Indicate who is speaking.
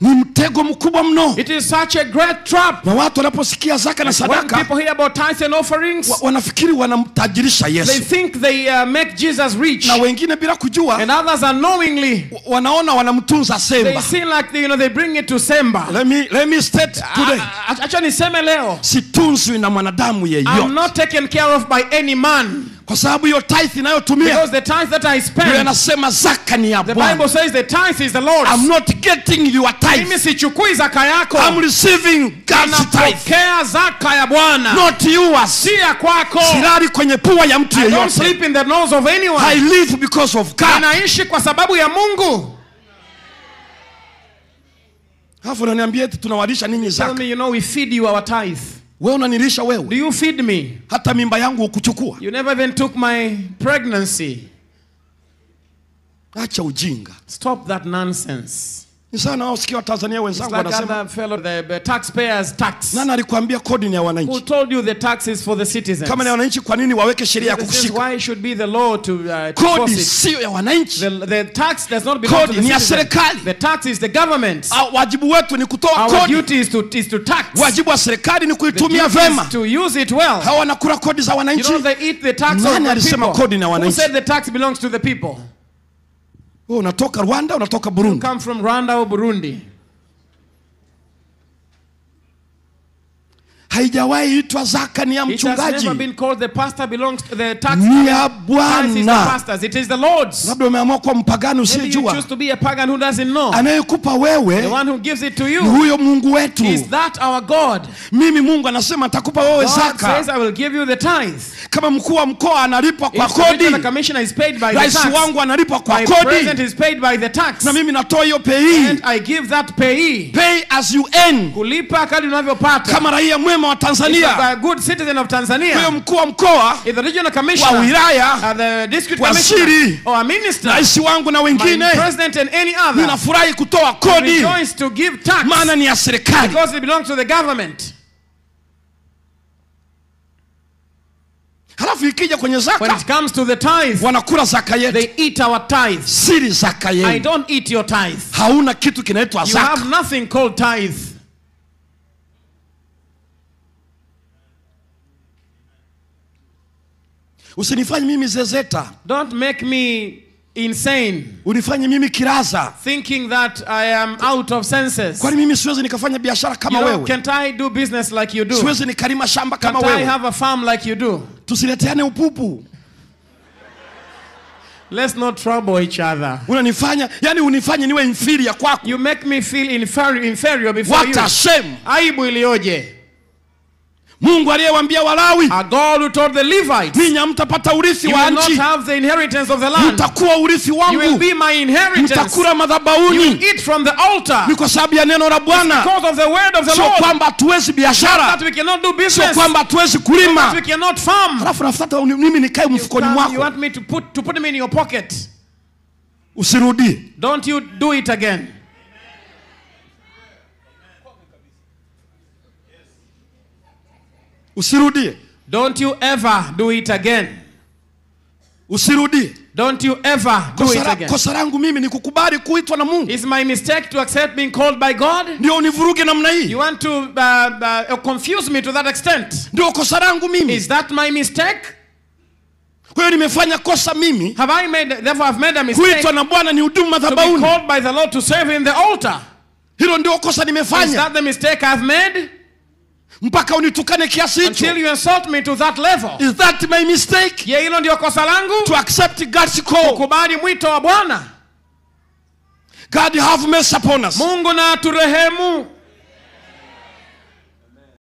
Speaker 1: Ni mtego mkubwa mno.
Speaker 2: It is such a great trap.
Speaker 1: Na watu wanaposikia zaka na sadaka,
Speaker 2: when people hear about tithes and offerings,
Speaker 1: wanafikiri wanamtajirisha Yesu.
Speaker 2: They think they make Jesus rich.
Speaker 1: Na wengine bila kujua,
Speaker 2: and others unknowingly,
Speaker 1: wanaona wanamtunza Semba.
Speaker 2: They seem like they bring it to Semba.
Speaker 1: Let me state today.
Speaker 2: Acha niseme leo.
Speaker 1: Situnzwi na mwanadamu yeyote.
Speaker 2: I'm not taken care of by any man.
Speaker 1: Kwa sababu hiyo tithe inayotumia,
Speaker 2: because the tithe that I spend,
Speaker 1: anasema zaka ni ya Bwana.
Speaker 2: The Bible says the tithe is the Lord's.
Speaker 1: I'm not getting your tithe.
Speaker 2: Mimi sichukui zaka yako.
Speaker 1: I'm receiving God's tithe.
Speaker 2: Napokea zaka ya Bwana.
Speaker 1: Not yours.
Speaker 2: Si ya kwako.
Speaker 1: Silali kwenye pua ya mtu yeyote.
Speaker 2: I don't sleep in the nose of anyone.
Speaker 1: I live because of God.
Speaker 2: Ninaishi kwa sababu ya Mungu.
Speaker 1: Hapo unaniambia eti tunawalisha nini zaka?
Speaker 2: Tell me, we feed you our tithe.
Speaker 1: Wewe unanilisha wewe?
Speaker 2: Do you feed me?
Speaker 1: Hata mimba yangu ukuchukua.
Speaker 2: You never even took my pregnancy.
Speaker 1: Acha ujinga.
Speaker 2: Stop that nonsense.
Speaker 1: Ni sana wao sikia Watanzania wenzangu wanasema
Speaker 2: the taxpayers tax.
Speaker 1: Nani alikwambia kodi ni ya wananchi?
Speaker 2: Who told you the tax is for the citizens?
Speaker 1: Kama ni wananchi, kwa nini waweke sheria ya kukushika?
Speaker 2: Why should be the law to
Speaker 1: kodi sio ya wananchi.
Speaker 2: The tax does not belong to the
Speaker 1: citizens.
Speaker 2: The tax is the government.
Speaker 1: Wajibu wetu ni kutoa kodi.
Speaker 2: Our duty is to tax.
Speaker 1: Wajibu wa serikali ni kuitumia vema.
Speaker 2: To use it well.
Speaker 1: Hawa wanakula kodi za wananchi.
Speaker 2: They eat the tax of the people. Who said the tax belongs to the people?
Speaker 1: Unatoka Rwanda, unatoka Burundi.
Speaker 2: You come from Rwanda or Burundi.
Speaker 1: Haijawahi itwa zaka ni ya mchungaji.
Speaker 2: It has never been called the pastor belongs to the tax.
Speaker 1: Ni ya Bwana.
Speaker 2: It is the Lord's.
Speaker 1: Labda umeamua kuwa mpagani usiyejua.
Speaker 2: You choose to be a pagan who doesn't know.
Speaker 1: Anayekupa wewe,
Speaker 2: the one who gives it to you,
Speaker 1: huyo Mungu wetu.
Speaker 2: Is that our God?
Speaker 1: Mimi Mungu anasema nitakupa wewe zaka.
Speaker 2: God says I will give you the tithe.
Speaker 1: Kama mkuu wa mkoa analipwa kwa kodi,
Speaker 2: the commissioner is paid by the tax.
Speaker 1: Rais wangu analipwa kwa kodi.
Speaker 2: My president is paid by the tax.
Speaker 1: Na mimi natoa hiyo pay.
Speaker 2: And I give that pay.
Speaker 1: Pay as you earn.
Speaker 2: Kulipa kadri unavyopata.
Speaker 1: Kama raia mwema wa Tanzania,
Speaker 2: a good citizen of Tanzania.
Speaker 1: Huyo mkuu wa mkoa,
Speaker 2: the regional commissioner,
Speaker 1: wa wilaya,
Speaker 2: the district
Speaker 1: commissioner,
Speaker 2: or a minister,
Speaker 1: rais wangu na wengine,
Speaker 2: my president and any other,
Speaker 1: ninafurahi kutoa kodi.
Speaker 2: Rejoice to give tax.
Speaker 1: Maana ni ya serikali.
Speaker 2: Because it belongs to the government.
Speaker 1: Halafu ikija kwenye zaka,
Speaker 2: when it comes to the tithe,
Speaker 1: wanakula zaka yetu.
Speaker 2: They eat our tithe.
Speaker 1: Siri zaka yetu.
Speaker 2: I don't eat your tithe.
Speaker 1: Hauna kitu kinaitwa zaka.
Speaker 2: You have nothing called tithe.
Speaker 1: Usinifanye mimi zezeta.
Speaker 2: Don't make me insane.
Speaker 1: Unifanye mimi kiraza.
Speaker 2: Thinking that I am out of senses.
Speaker 1: Kwani mimi siwezi nikafanya biashara kama wewe?
Speaker 2: Can't I do business like you do?
Speaker 1: Siwezi nikalima shamba kama wewe?
Speaker 2: Can't I have a farm like you do?
Speaker 1: Tusileteane upupu.
Speaker 2: Let's not trouble each other.
Speaker 1: Unanifanya, unifanye niwe inferior kwako.
Speaker 2: You make me feel inferior before you.
Speaker 1: What a shame.
Speaker 2: Aibu ilioje.
Speaker 1: Mungu aliyewaambia Walawi,
Speaker 2: a God who told the Levites,
Speaker 1: ninyi mtapata urithi wa nchi.
Speaker 2: You will not have the inheritance of the land.
Speaker 1: Mtakuwa urithi wangu.
Speaker 2: You will be my inheritance.
Speaker 1: Mtakula madhabahuni.
Speaker 2: You will eat from the altar.
Speaker 1: Ni kwa sababu ya neno la Bwana.
Speaker 2: Because of the word of the Lord.
Speaker 1: Sio kwamba hatuwezi biashara.
Speaker 2: That we cannot do business.
Speaker 1: Sio kwamba hatuwezi kulima.
Speaker 2: That we cannot farm.
Speaker 1: Halafu nafuata mimi nikae mfukoni mwako.
Speaker 2: You want me to put them in your pocket.
Speaker 1: Usirudie.
Speaker 2: Don't you do it again.
Speaker 1: Usirudie.
Speaker 2: Don't you ever do it again.
Speaker 1: Usirudie.
Speaker 2: Don't you ever do it again.
Speaker 1: Kosa langu mimi ni kukubali kuitwa na Mungu.
Speaker 2: Is my mistake to accept being called by God?
Speaker 1: Ndio univuruge namna hii.
Speaker 2: You want to confuse me to that extent?
Speaker 1: Ndio kosa langu mimi.
Speaker 2: Is that my mistake?
Speaker 1: Kwa hiyo nimefanya kosa mimi.
Speaker 2: Therefore I've made a mistake.
Speaker 1: Kuitwa na Bwana ni huduma madhabahuni.
Speaker 2: To be called by the Lord to serve in the altar.
Speaker 1: Hilo ndio kosa nimefanya.
Speaker 2: Is that the mistake I've made?
Speaker 1: Mpaka unitukane kiasi hicho.
Speaker 2: Until you insult me to that level.
Speaker 1: Is that my mistake?
Speaker 2: Je, hilo ndio kosa langu?
Speaker 1: To accept God's call.
Speaker 2: Kukubali mwito wa Bwana.
Speaker 1: God have mercy upon us.
Speaker 2: Mungu na turehemu.